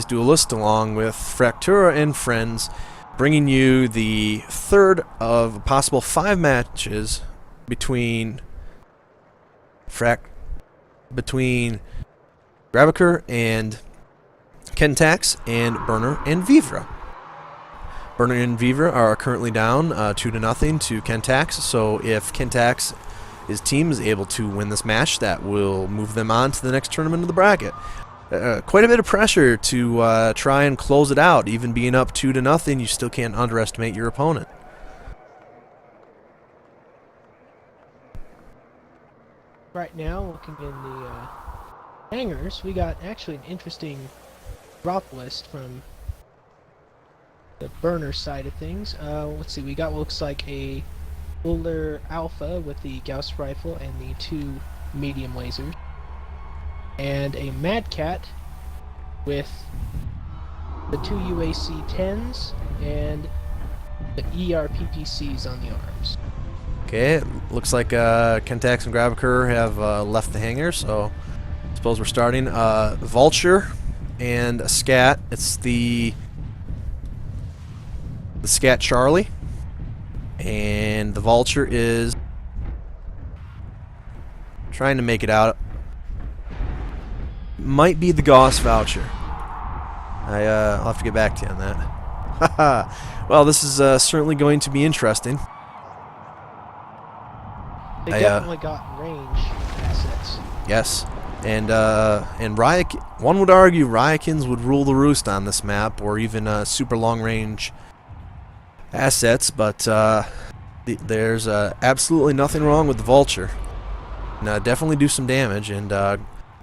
Duelist, along with Fractura and friends, bringing you the third of a possible 5 matches between Grabacr and Kentax and Burner and Vouivre. Burner and Vouivre are currently down 2-0 to Kentax, so if Kentax, his team, is able to win this match, that will move them on to the next tournament of the bracket. Quite a bit of pressure to try and close it out. Even being up 2-0, you still can't underestimate your opponent. Right now, looking in the hangars, we got actually an interesting drop list from the burner side of things. Let's see, we got what looks like a Warlord Alpha with the Gauss rifle and the 2 medium lasers, and a Mad Cat with the 2 UAC-10s and the ERPPCs on the arms. Okay, it looks like Kentax and Grabacr have left the hangar, so I suppose we're starting. Vulture and a Scat. It's the Scat Charlie, and the Vulture is trying to make it out. Might be the Gauss Voucher. I'll have to get back to you on that. Well, this is certainly going to be interesting. They definitely got range assets. Yes, and one would argue Ryakins would rule the roost on this map, or even super long range assets, but there's absolutely nothing wrong with the Vulture. Definitely do some damage, and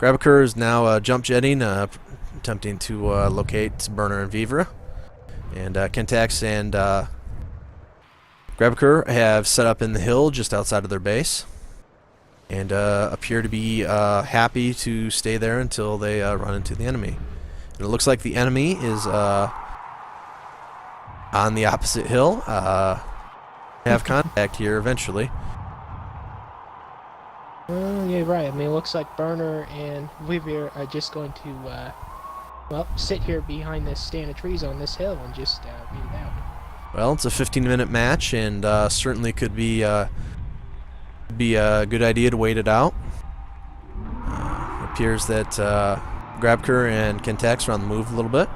Grabacr is now jump jetting, attempting to locate Burner and Vouivre, and Kentax and Grabacr have set up in the hill just outside of their base, and appear to be happy to stay there until they run into the enemy. And it looks like the enemy is on the opposite hill. Have contact here eventually. Yeah, right. I mean, it looks like Burner and Vouivre are just going to, well, sit here behind this stand of trees on this hill and just read it out. Well, it's a 15-minute match, and certainly could be a good idea to wait it out. It appears that Grabacr and Kentax are on the move a little bit.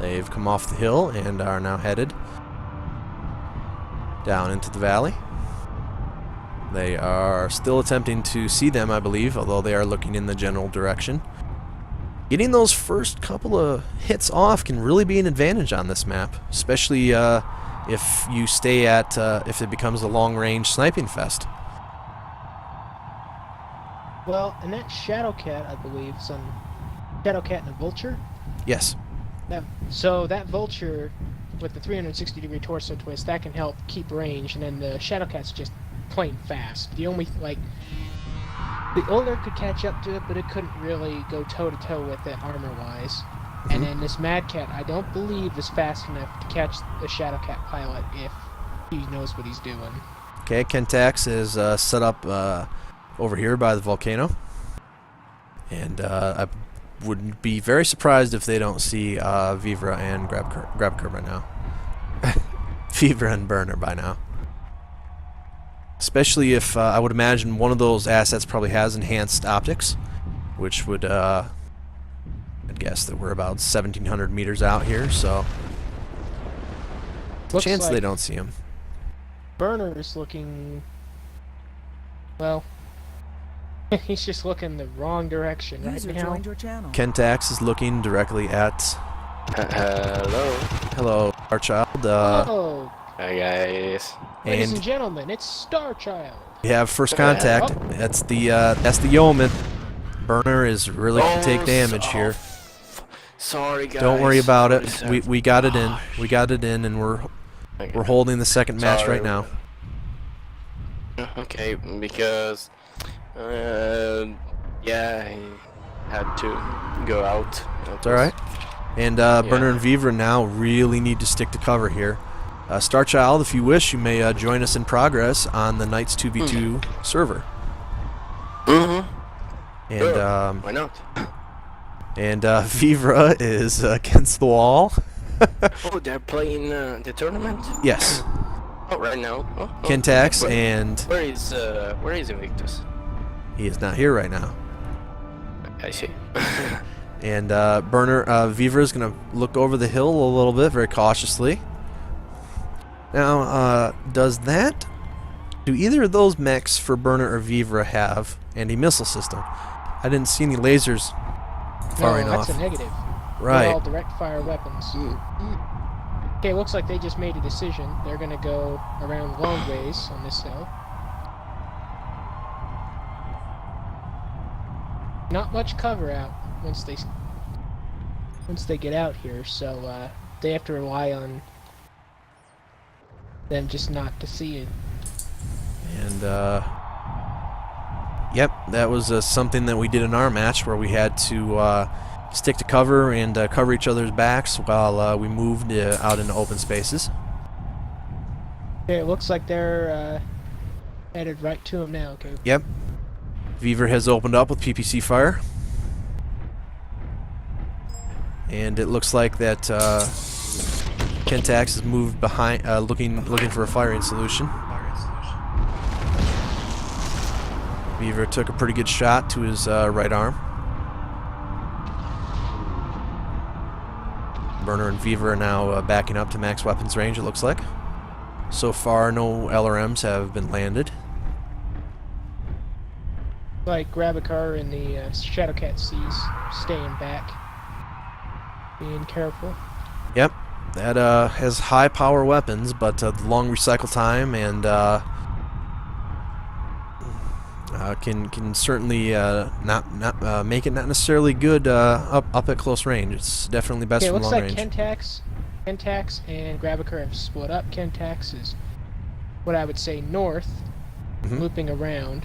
They've come off the hill and are now headed down into the valley. They are still attempting to see them, I believe, although they are looking in the general direction. Getting those first couple of hits off can really be an advantage on this map, especially if you stay at, if it becomes a long-range sniping fest. Well, and that Shadowcat, I believe, Shadowcat and a Vulture? Yes. So that Vulture with the 360-degree torso twist, that can help keep range, and then the Shadowcat's just plain fast. The only, like, the Warlord could catch up to it, but it couldn't really go toe-to-toe with it armor-wise. And then this Mad Cat, I don't believe, is fast enough to catch the Shadowcat pilot if he knows what he's doing. Okay, Kentax is set up over here by the volcano. And I would be very surprised if they don't see Vouivre and Grabacr by now. Vouivre and Burner by now. Especially if, I would imagine one of those assets probably has enhanced optics, which would, I'd guess that we're about 1,700 meters out here, so Looks chance like they don't see him. Burner's looking, well, he's just looking the wrong direction right now. Kentax is looking directly at... Hello. Hello, our child. Oh, Hi guys. ladies and gentlemen, it's Starchild. We have first contact. That's the Yeoman. Burner is really going to take damage here. Sorry guys. Don't worry about it. We got it in. We got it in, and we're holding the second match right now. Okay, because yeah, I had to go out. It's all right. And Burner and Vouivre now really need to stick to cover here. Starchild, if you wish, you may join us in progress on the Knights 2v2 server. And And why not? And Vouivre is against the wall. Oh, they're playing the tournament? Yes. Oh, right now. Oh, Kentax where, and where is Invictus? he is not here right now. I see. And Vouivre is going to look over the hill a little bit, very cautiously. Now, do either of those mechs for Burner or Vouivre have anti-missile system? I didn't see any lasers firing off. That's a negative. Right. They're all direct fire weapons. Okay, looks like they just made a decision. They're going to go around long ways on this hill. Not much cover out once they get out here, so they have to rely on them just not to see it. And yep, that was something that we did in our match, where we had to stick to cover and cover each other's backs while we moved out into open spaces. Okay, it looks like they're headed right to him now. Okay. Yep. Vouivre has opened up with PPC fire. And it looks like that Kentax has moved behind, looking for a firing solution. Vouivre took a pretty good shot to his right arm. Burner and Vouivre are now backing up to max weapons range, it looks like. So far, no LRMs have been landed. Like Grabacr and the Shadowcat C's staying back, being careful. Yep, that has high power weapons, but long recycle time and can certainly not make it not necessarily good up at close range. It's definitely best from long range. It looks like Kentax and Grabacr have split up. Kentax is what I would say north, looping around.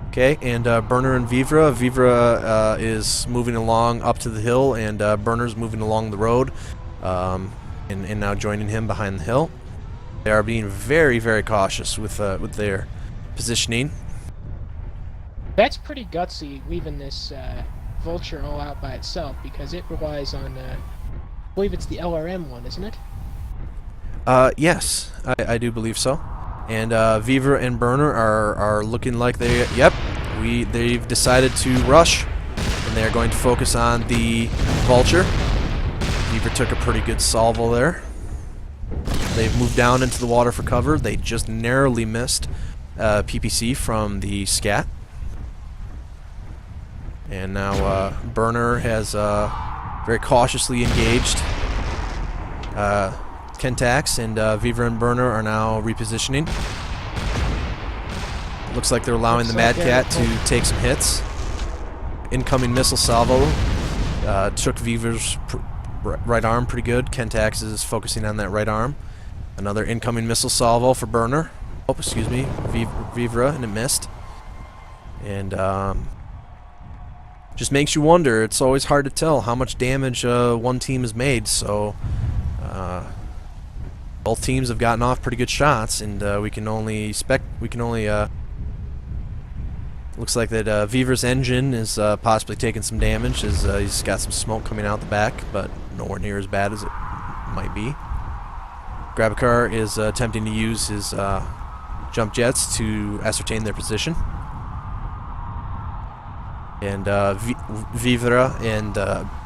Okay, and Burner and Vouivre. Vouivre is moving along up to the hill, and Burner's moving along the road, and now joining him behind the hill. They are being very, very cautious with their positioning. That's pretty gutsy, leaving this vulture all out by itself, because it relies on, I believe it's the LRM one, isn't it? Yes, I do believe so. And Vouivre and Burner are looking like they've decided to rush, and they're going to focus on the vulture. Vouivre took a pretty good salvo there. They've moved down into the water for cover. They just narrowly missed PPC from the scat. And now Burner has very cautiously engaged Kentax, and Vouivre and Burner are now repositioning. Looks like they're allowing the Mad Cat to take some hits. Incoming missile salvo took Vouivre's right arm pretty good. Kentax is focusing on that right arm. Another incoming missile salvo for Burner. Oh, excuse me, Vouivre, and it missed. And just makes you wonder. It's always hard to tell how much damage one team has made. So both teams have gotten off pretty good shots, and we can only looks like that Vouivre's engine is possibly taking some damage, as he's got some smoke coming out the back, but nowhere near as bad as it might be. Grabacr is attempting to use his jump jets to ascertain their position. And Vouivre and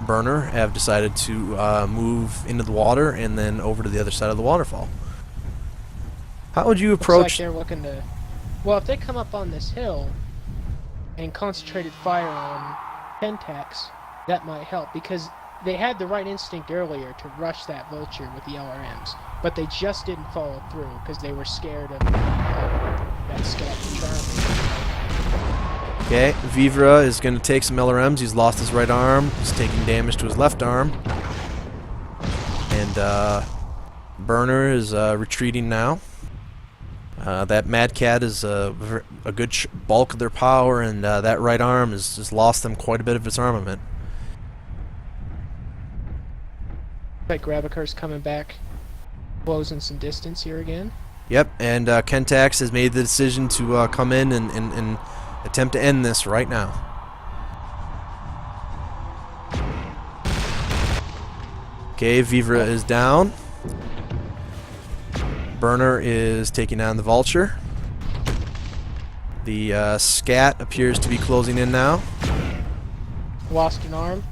Burner have decided to move into the water and then over to the other side of the waterfall. How would you approach... Looks like they're looking to... Well, if they come up on this hill and concentrated fire on Kentax, that might help, because they had the right instinct earlier to rush that vulture with the LRMs, but they just didn't follow through because they were scared of that scat charm. Okay, Vouivre is going to take some LRMs. He's lost his right arm. He's taking damage to his left arm. And Burner is retreating now. That Mad Cat is a good bulk of their power, and that right arm has lost them quite a bit of its armament. Like Grabacr's coming back, closing some distance here again. Yep, and Kentax has made the decision to come in and attempt to end this right now. Okay, Vouivre is down. Burner is taking on the Vulture. The Scat appears to be closing in now. Lost an arm.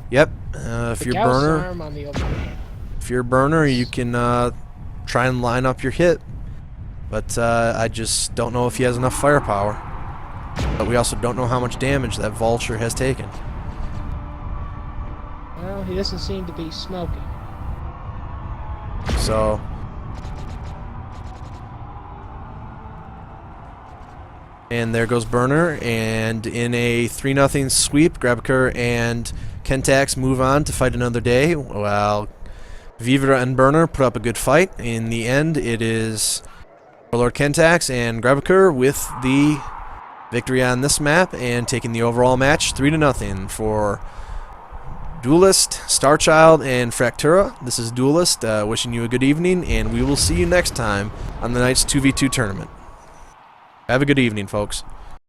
Yep. If The you're Gauss Burner, arm on the open. if you're a Burner, you can try and line up your hit. But I just don't know if he has enough firepower. But we also don't know how much damage that Vulture has taken. Well, he doesn't seem to be smoking. So... And there goes Burner, and in a 3-0 sweep, Grabacr and Kentax move on to fight another day, while Vouivre and Burner put up a good fight. In the end, it is Warlord Kentax and Grabacr with the victory on this map, and taking the overall match 3-0 for Duelist, Starchild, and Fractura. This is Duelist, wishing you a good evening, and we will see you next time on the night's 2v2 tournament. Have a good evening, folks.